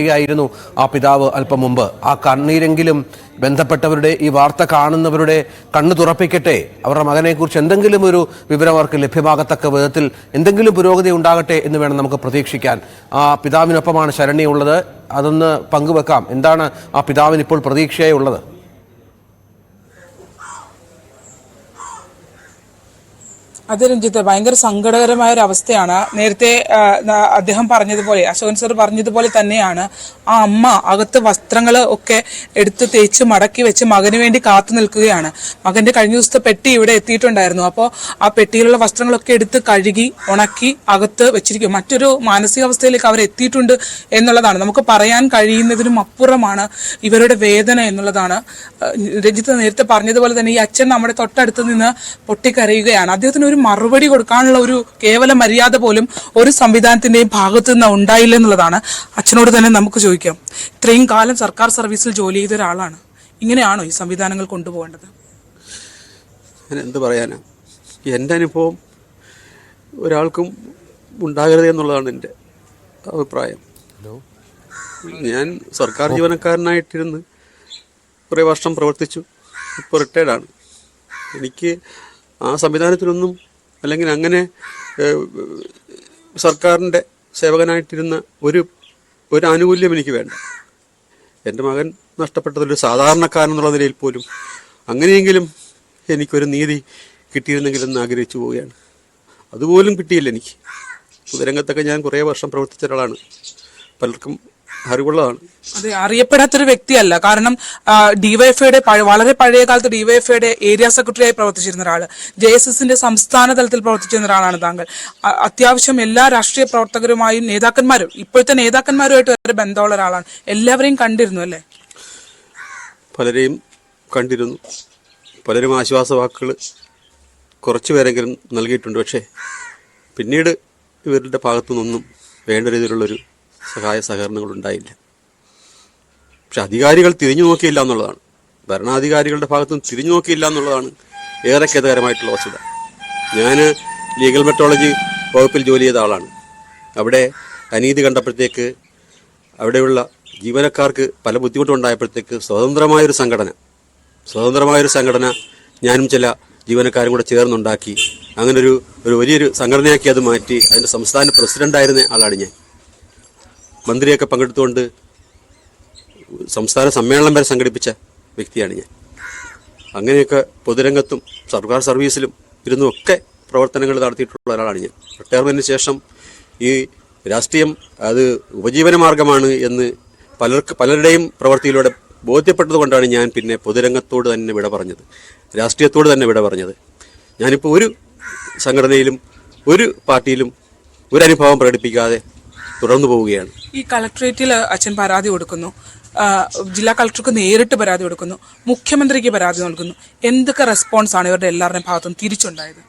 ായിരുന്നു ആ പിതാവ് അല്പം മുമ്പ്. ആ കണ്ണീരെങ്കിലും ബന്ധപ്പെട്ടവരുടെ, ഈ വാർത്ത കാണുന്നവരുടെ കണ്ണു തുറപ്പിക്കട്ടെ. അവരുടെ മകനെക്കുറിച്ച് എന്തെങ്കിലും ഒരു വിവരം അവർക്ക് ലഭ്യമാകത്തക്ക വിധത്തിൽ എന്തെങ്കിലും പുരോഗതി ഉണ്ടാകട്ടെ എന്ന് വേണം നമുക്ക് പ്രതീക്ഷിക്കാൻ. ആ പിതാവിനൊപ്പമാണ് ശരണ്യ ഉള്ളത്. അതൊന്ന് പങ്കുവെക്കാം. എന്താണ് ആ പിതാവിന് ഇപ്പോൾ പ്രതീക്ഷയായി ഉള്ളത്? അത് രഞ്ജിത്ത്, ഭയങ്കര സങ്കടകരമായ ഒരു അവസ്ഥയാണ്. നേരത്തെ അദ്ദേഹം പറഞ്ഞതുപോലെ, അശോകൻ സർ പറഞ്ഞതുപോലെ തന്നെയാണ് ആ അമ്മ അകത്ത് വസ്ത്രങ്ങൾ ഒക്കെ എടുത്ത് തേച്ച് മടക്കി വെച്ച് മകന് വേണ്ടി കാത്തു നിൽക്കുകയാണ്. മകന്റെ കഴിഞ്ഞ ദിവസത്തെ പെട്ടി ഇവിടെ എത്തിയിട്ടുണ്ടായിരുന്നു. അപ്പോൾ ആ പെട്ടിയിലുള്ള വസ്ത്രങ്ങളൊക്കെ എടുത്ത് കഴുകി ഉണക്കി അകത്ത് വെച്ചിരിക്കും. മറ്റൊരു മാനസികാവസ്ഥയിലേക്ക് അവർ എത്തിയിട്ടുണ്ട് എന്നുള്ളതാണ്. നമുക്ക് പറയാൻ കഴിയുന്നതിനും അപ്പുറമാണ് ഇവരുടെ വേദന എന്നുള്ളതാണ്. രഞ്ജിത്ത് നേരത്തെ പറഞ്ഞതുപോലെ തന്നെ ഈ അച്ഛൻ നമ്മുടെ തൊട്ടടുത്ത് നിന്ന് പൊട്ടിക്കരയുകയാണ്. അദ്ദേഹത്തിന് ഒരു മറുപടി കൊടുക്കാനുള്ള ഒരു കേവല മര്യാദ പോലും ഒരു സംവിധാനത്തിന്റെയും ഭാഗത്തു നിന്ന് ഉണ്ടായില്ല എന്നുള്ളതാണ്. അച്ഛനോട് തന്നെ നമുക്ക് ചോദിക്കാം. ഇത്രയും കാലം സർക്കാർ സർവീസിൽ ജോലി ചെയ്ത ഒരാളാണ്. ഇങ്ങനെയാണോ ഈ സംവിധാനങ്ങൾ കൊണ്ടുപോകേണ്ടത്? എന്ത് പറയാനാ, എൻ്റെ അനുഭവം ഒരാൾക്കും ഉണ്ടാകരുത് എന്നുള്ളതാണ് എൻ്റെ അഭിപ്രായം. ഞാൻ സർക്കാർ ജീവനക്കാരനായിട്ടിരുന്ന് കുറേ വർഷം പ്രവർത്തിച്ചു. ഇപ്പോൾ റിട്ടയർഡാണ്. എനിക്ക് ആ സംവിധാനത്തിലൊന്നും, അല്ലെങ്കിൽ അങ്ങനെ സർക്കാരിൻ്റെ സേവകനായിട്ടിരുന്ന ഒരു ആനുകൂല്യം എനിക്ക് വേണ്ട. എൻ്റെ മകൻ നഷ്ടപ്പെട്ടതൊരു സാധാരണക്കാരൻ എന്നുള്ള നിലയിൽ പോലും അങ്ങനെയെങ്കിലും എനിക്കൊരു നീതി കിട്ടിയിരുന്നെങ്കിലെന്ന് ആഗ്രഹിച്ചു പോവുകയാണ്. അതുപോലും കിട്ടിയില്ല എനിക്ക്. പൊതുരംഗത്തൊക്കെ ഞാൻ കുറേ വർഷം പ്രവർത്തിച്ച ഒരാളാണ്. പലർക്കും അറിവുള്ളതാണ്. അതെ, അറിയപ്പെടാത്തൊരു വ്യക്തിയല്ല. കാരണം ഡിവൈഎഫ്ഐയുടെ വളരെ പഴയ കാലത്ത് ഡിവൈഎഫ്ഐയുടെ ഏരിയ സെക്രട്ടറിയായി പ്രവർത്തിച്ചിരുന്ന ഒരാൾ, JSSന്റെ സംസ്ഥാന തലത്തിൽ പ്രവർത്തിച്ചിരുന്ന ഒരാളാണ് താങ്കൾ. അത്യാവശ്യം എല്ലാ രാഷ്ട്രീയ പ്രവർത്തകരുമായും നേതാക്കന്മാരും, ഇപ്പോഴത്തെ നേതാക്കന്മാരുമായിട്ട് ഒരു ബന്ധമുള്ള ഒരാളാണ്. എല്ലാവരെയും കണ്ടിരുന്നു അല്ലേ? പലരെയും കണ്ടിരുന്നു. പലരും ആശ്വാസവാക്കുകൾ കുറച്ചു പേരെങ്കിലും നൽകിയിട്ടുണ്ട്. പക്ഷേ പിന്നീട് ഇവരുടെ ഭാഗത്തു നിന്നൊന്നും വേണ്ട രീതിയിലുള്ളൊരു സഹായ സഹകരണങ്ങൾ ഉണ്ടായില്ല. പക്ഷെ അധികാരികൾ തിരിഞ്ഞു നോക്കിയില്ല എന്നുള്ളതാണ്. ഭരണാധികാരികളുടെ ഭാഗത്തും തിരിഞ്ഞു നോക്കിയില്ല എന്നുള്ളതാണ് ഏറെ ഖേദകരമായിട്ടുള്ള വസ്തുത. ഞാൻ ലീഗൽ മെട്രോളജി വകുപ്പിൽ ജോലി ചെയ്ത ആളാണ്. അവിടെ അനീതി കണ്ടപ്പോഴത്തേക്ക് അവിടെയുള്ള ജീവനക്കാർക്ക് പല ബുദ്ധിമുട്ടുണ്ടായപ്പോഴത്തേക്ക് സ്വതന്ത്രമായൊരു സംഘടന ഞാനും ചില ജീവനക്കാരും കൂടെ ചേർന്നുണ്ടാക്കി. അങ്ങനെ ഒരു വലിയൊരു സംഘടനയാക്കി അത് മാറ്റി അതിൻ്റെ സംസ്ഥാന പ്രസിഡൻ്റായിരുന്ന ആളാണ് ഞാൻ. മന്ത്രിയൊക്കെ പങ്കെടുത്തുകൊണ്ട് സംസ്ഥാന സമ്മേളനം വരെ സംഘടിപ്പിച്ച വ്യക്തിയാണ് ഞാൻ. അങ്ങനെയൊക്കെ പൊതുരംഗത്തും സർക്കാർ സർവീസിലും ഇരുന്നുമൊക്കെ പ്രവർത്തനങ്ങൾ നടത്തിയിട്ടുള്ള ഒരാളാണ് ഞാൻ. റിട്ടയർമെൻറ്റിന് ശേഷം ഈ രാഷ്ട്രീയം അത് ഉപജീവന മാർഗമാണ് എന്ന് പലരുടെയും പ്രവൃത്തിയിലൂടെ ബോധ്യപ്പെട്ടത് കൊണ്ടാണ് ഞാൻ പിന്നെ പൊതുരംഗത്തോട് തന്നെ വിട പറഞ്ഞത്, രാഷ്ട്രീയത്തോട് തന്നെ വിട പറഞ്ഞത്. ഞാനിപ്പോൾ ഒരു സംഘടനയിലും ഒരു പാർട്ടിയിലും ഒരു അനുഭവം പ്രകടിപ്പിക്കാതെ തുടർന്നു പോവുകയാണ്. ഈ കളക്ടറേറ്റിൽ അച്ഛൻ പരാതി കൊടുക്കുന്നു, ജില്ലാ കളക്ടർക്ക് നേരിട്ട് പരാതി കൊടുക്കുന്നു, മുഖ്യമന്ത്രിക്ക് പരാതി നൽകുന്നു. എന്തൊക്കെ റെസ്പോൺസ് ആണ് ഇവരുടെ എല്ലാവരുടെയും ഭാഗത്തും തിരിച്ചുണ്ടായത്?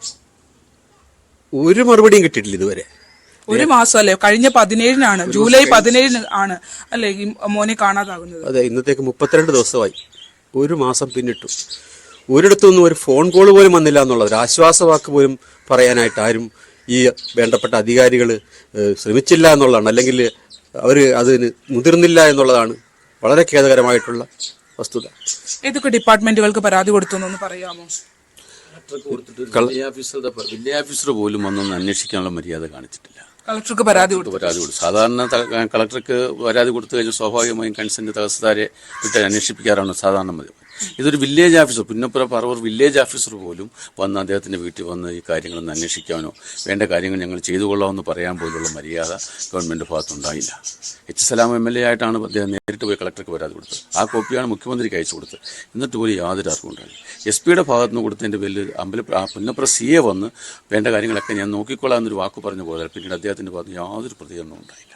ഒരു മറുപടിയും കിട്ടിയിട്ടില്ല ഇതുവരെ. ഒരു മാസം അല്ലേ, കഴിഞ്ഞ 17-നാണ്, ജൂലൈ 17 ആണ് അല്ലേ ഈ മോനെ കാണാതാകുന്നത്? അതെ, ഇന്നത്തേക്ക് 32 ദിവസമായി. ഒരു മാസം പിന്നിട്ടു. ഒരിടത്തുനിന്നും ഒരു ഫോൺ കോൾ പോലും വന്നില്ല എന്നുള്ളത്, ഒരു ആശ്വാസവാക്ക് പോലും പറയാനായിട്ട് ആരും ഈ വേണ്ടപ്പെട്ട അധികാരികൾ ശ്രമിച്ചില്ല എന്നുള്ളതാണ്, അല്ലെങ്കിൽ അവർ അതിന് മുതിർന്നില്ല എന്നുള്ളതാണ് വളരെ ഖേദകരമായിട്ടുള്ള വസ്തുത. ഏതൊക്കെ ഡിപ്പാർട്ട്മെന്റുകൾക്ക് പരാതി കൊടുത്തു എന്ന് പറയാമോ? വില്ലേജ് ഓഫീസർ പോലും വന്നൊന്ന് അന്വേഷിക്കാനുള്ള മര്യാദ കാണിച്ചിട്ടില്ല. കളക്ടർക്ക് പരാതി കൊടുത്തു. സാധാരണ കളക്ടർക്ക് പരാതി കൊടുത്തു കഴിഞ്ഞാൽ സ്വാഭാവികമായും കൺസേൺ തഹസിൽദാരെ വിട്ട് അന്വേഷിപ്പിക്കാറാണ് സാധാരണ മതി. ഇതൊരു village officer, Punnapra Paravur village officer പോലും വന്ന് അദ്ദേഹത്തിൻ്റെ വീട്ടിൽ വന്ന് ഈ കാര്യങ്ങളൊന്ന് അന്വേഷിക്കാനോ വേണ്ട കാര്യങ്ങൾ ഞങ്ങൾ ചെയ്തു കൊള്ളാമെന്ന് പറയാൻ പോലുള്ള മര്യാദ ഗവൺമെൻറ് ഭാഗത്തുണ്ടായില്ല. H. സലാം MLA ആയിട്ടാണ് അദ്ദേഹം നേരിട്ട് പോയി കളക്ടർക്ക് പരാതി കൊടുത്തത്. ആ കോപ്പിയാണ് മുഖ്യമന്ത്രിക്ക് അയച്ചു കൊടുത്തത്. എന്നിട്ട് പോലും യാതൊരു ആർക്കും ഉണ്ടായില്ല. SP ഭാഗത്ത് നിന്ന് കൊടുത്തതിൻ്റെ പേരിൽ പുന്നപ്പുറ CA വന്ന് വേണ്ട കാര്യങ്ങളൊക്കെ ഞാൻ നോക്കിക്കൊള്ളാം എന്നൊരു വാക്ക് പറഞ്ഞു പോയാൽ പിന്നീട് അദ്ദേഹത്തിൻ്റെ ഭാഗത്ത് യാതൊരു പ്രതികരണവും ഉണ്ടായിട്ടില്ല.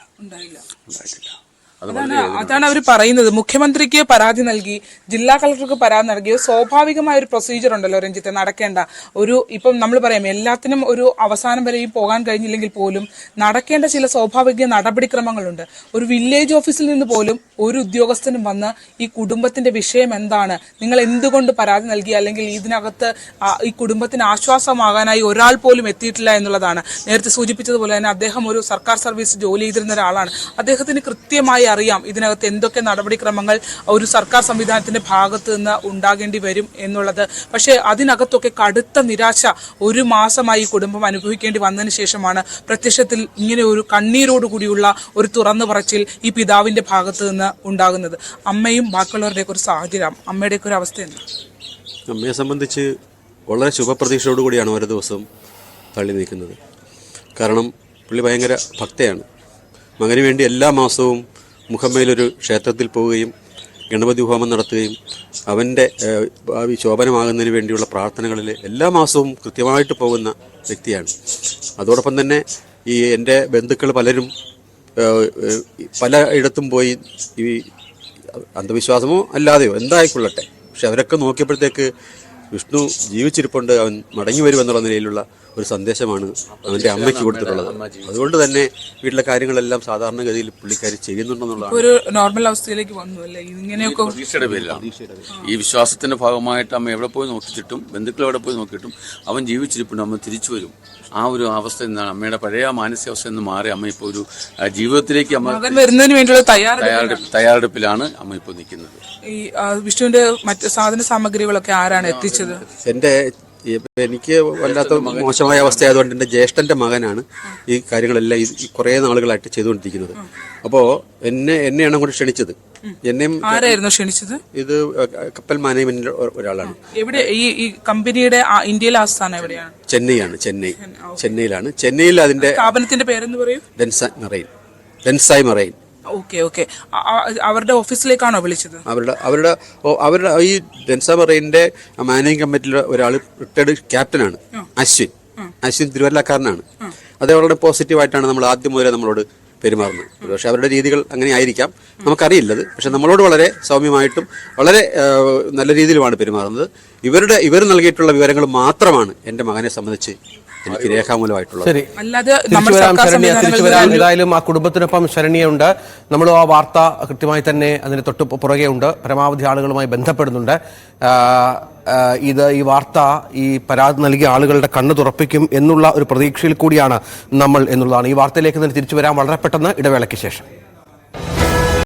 അതാണ് അവർ പറയുന്നത്. മുഖ്യമന്ത്രിക്ക് പരാതി നൽകി, ജില്ലാ കളക്ടർക്ക് പരാതി നൽകി. സ്വാഭാവികമായ ഒരു പ്രൊസീജിയർ ഉണ്ടല്ലോ രഞ്ജിത്തെ, നടക്കേണ്ട ഒരു, ഇപ്പം നമ്മൾ പറയാം എല്ലാത്തിനും ഒരു അവസാനം വരെയും പോകാൻ കഴിഞ്ഞില്ലെങ്കിൽ പോലും നടക്കേണ്ട ചില സ്വാഭാവിക നടപടിക്രമങ്ങളുണ്ട്. ഒരു വില്ലേജ് ഓഫീസിൽ നിന്ന് പോലും ഒരു ഉദ്യോഗസ്ഥനും വന്ന് ഈ കുടുംബത്തിന്റെ വിഷയം എന്താണ്, നിങ്ങൾ എന്തുകൊണ്ട് പരാതി നൽകി, അല്ലെങ്കിൽ ഇതിനകത്ത് ഈ കുടുംബത്തിന് ആശ്വാസമാകാനായി ഒരാൾ പോലും എത്തിയിട്ടില്ല എന്നുള്ളതാണ്. നേരത്തെ സൂചിപ്പിച്ചതുപോലെ തന്നെ അദ്ദേഹം ഒരു സർക്കാർ സർവീസ് ജോലി ചെയ്തിരുന്ന ഒരാളാണ്. അദ്ദേഹത്തിന് കൃത്യമായി അറിയാം ഇതിനകത്ത് എന്തൊക്കെ നടപടിക്രമങ്ങൾ ഒരു സർക്കാർ സംവിധാനത്തിന്റെ ഭാഗത്ത് നിന്ന് ഉണ്ടാകേണ്ടി വരും എന്നുള്ളത്. പക്ഷേ അതിനകത്തൊക്കെ കടുത്ത നിരാശ ഒരു മാസമായി കുടുംബം അനുഭവിക്കേണ്ടി വന്നതിന് ശേഷമാണ് പ്രത്യക്ഷത്തിൽ ഇങ്ങനെ ഒരു കണ്ണീരോടുകൂടിയുള്ള ഒരു തുറന്നു പറച്ചിൽ ഈ പിതാവിന്റെ ഭാഗത്ത് നിന്ന് ഉണ്ടാകുന്നത്. അമ്മയും ബാക്കിയുള്ളവരുടെയൊക്കെ ഒരു സാഹചര്യം, അമ്മയുടെയൊക്കെ ഒരു അവസ്ഥ എന്താ? അമ്മയെ സംബന്ധിച്ച് വളരെ ശുഭപ്രതീക്ഷയോടുകൂടിയാണ് ഓരോ ദിവസവും തള്ളി നീക്കുന്നത്. കാരണം പുള്ളി ഭയങ്കര ഭക്തയാണ്. മകന് വേണ്ടി എല്ലാ മാസവും മുഖമ്മയിലൊരു ക്ഷേത്രത്തിൽ പോവുകയും ഗണപതി ഹോമം നടത്തുകയും അവൻ്റെ ഭാവി ശോഭനമാകുന്നതിന് വേണ്ടിയുള്ള പ്രാർത്ഥനകളിൽ എല്ലാ മാസവും കൃത്യമായിട്ട് പോകുന്ന വ്യക്തിയാണ്. അതോടൊപ്പം തന്നെ ഈ എൻ്റെ ബന്ധുക്കൾ പലരും പല ഇടത്തും പോയി ഈ അന്ധവിശ്വാസമോ അല്ലാതെയോ എന്തായിക്കൊള്ളട്ടെ, പക്ഷെ അവരൊക്കെ നോക്കിയപ്പോഴത്തേക്ക് വിഷ്ണു ജീവിച്ചിരിപ്പുണ്ട്, അവൻ മടങ്ങി വരുമെന്നുള്ള നിലയിലുള്ള ഒരു സന്ദേശമാണ് അവൻ്റെ അമ്മയ്ക്ക് കൊടുത്തിട്ടുള്ളത്. അതുകൊണ്ട് തന്നെ വീട്ടിലെ കാര്യങ്ങളെല്ലാം സാധാരണഗതിയിൽ പുള്ളിക്കാരി ചെയ്യുന്നുണ്ടെന്നുള്ളതാണ്. ഒരു നോർമൽ അവസ്ഥയിലേക്ക് വന്നു അല്ലേ? ഇങ്ങനെയൊക്കെ പ്രതീക്ഷയുടെ പേരിലാണ്. ഈ വിശ്വാസത്തിന്റെ ഭാഗമായിട്ട് അമ്മ എവിടെ പോയി നോക്കിച്ചിട്ടും ബന്ധുക്കൾ എവിടെ പോയി നോക്കിയിട്ടും അവൻ ജീവിച്ചിരിപ്പുണ്ട്, അമ്മ തിരിച്ചു വരും. ആ ഒരു അവസ്ഥ എന്താണ് അമ്മയുടെ പഴയ മാനസികാവസ്ഥ എന്ന് മാറി അമ്മ ഇപ്പോൾ ഒരു ജീവിതത്തിലേക്ക് അമ്മ വരുന്നതിന് വേണ്ടിയുള്ള തയ്യാറെടുപ്പിലാണ് അമ്മ ഇപ്പോൾ നിൽക്കുന്നത്. ഈ വിഷ്ണുവിന്റെ മറ്റ് സാധന സാമഗ്രികളൊക്കെ ആരാണ് എത്തിച്ചത്? എനിക്ക് വല്ലാത്ത മോശമായ അവസ്ഥയായതുകൊണ്ട് എൻ്റെ ജ്യേഷ്ഠൻ്റെ മകനാണ് ഈ കാര്യങ്ങളെല്ലാം ഈ കുറേ നാളുകളായിട്ട് ചെയ്തുകൊണ്ടിരിക്കുന്നത്. അപ്പോൾ എന്നെയാണ് അങ്ങോട്ട് ക്ഷണിച്ചത്. എന്നെയും ആരായിരുന്നു ക്ഷണിച്ചത്? ഇത് കപ്പൽ മാനേജ്മെന്റിൽ ഒരാളാണ്. എവിടെ ഈ കമ്പനിയുടെ ഇന്ത്യയിലെ ആസ്ഥാനം എവിടെയാണ്? ചെന്നൈയിലാണ്. ചെന്നൈയിൽ അതിന്റെ സ്ഥാപനത്തിന്റെ പേരെന്ന് പറയൂ. ഡെൻസായ് മറൈൻ. ഓക്കെ. അവരുടെ ഓഫീസിലേക്കാണോ വിളിച്ചത്? അവരുടെ ഈ ഡെൻസായ് മറൈനിന്റെ മാനേജിംഗ് കമ്മിറ്റിയിലെ ഒരാൾ റിട്ടയർഡ് ക്യാപ്റ്റനാണ് അശ്വിൻ തിരുവല്ലക്കാരനാണ്. അത് വളരെ പോസിറ്റീവായിട്ടാണ് നമ്മൾ ആദ്യം മുതലേ നമ്മളോട് പെരുമാറുന്നത്. പക്ഷെ അവരുടെ രീതികൾ അങ്ങനെ ആയിരിക്കാം, നമുക്കറിയില്ലത്. പക്ഷെ നമ്മളോട് വളരെ സൗമ്യമായിട്ടും വളരെ നല്ല രീതിയിലുമാണ് പെരുമാറുന്നത്. ഇവർ നൽകിയിട്ടുള്ള വിവരങ്ങൾ മാത്രമാണ് എൻ്റെ മകനെ സംബന്ധിച്ച് എനിക്ക് രേഖാമൂലമായിട്ടുള്ളത്. ശരി, തിരിച്ചു വരാം. ഏതായാലും ആ കുടുംബത്തിനൊപ്പം ശരണ്യയുണ്ട്. നമ്മൾ ആ വാർത്ത കൃത്യമായി തന്നെ അതിന് തൊട്ട് പുറകെ ഉണ്ട്, പരമാവധി ആളുകളുമായി ബന്ധപ്പെടുന്നുണ്ട്. ഈ വാർത്ത ഈ പരാതി നൽകിയ ആളുകളുടെ കണ്ണ് തുറപ്പിക്കും എന്നുള്ള ഒരു പ്രതീക്ഷയിൽ കൂടിയാണ് നമ്മൾ എന്നുള്ളതാണ്. ഈ വാർത്തയിലേക്ക് തന്നെ തിരിച്ചു വരാം വളരെ പെട്ടെന്ന് ഇടവേളയ്ക്ക് ശേഷം.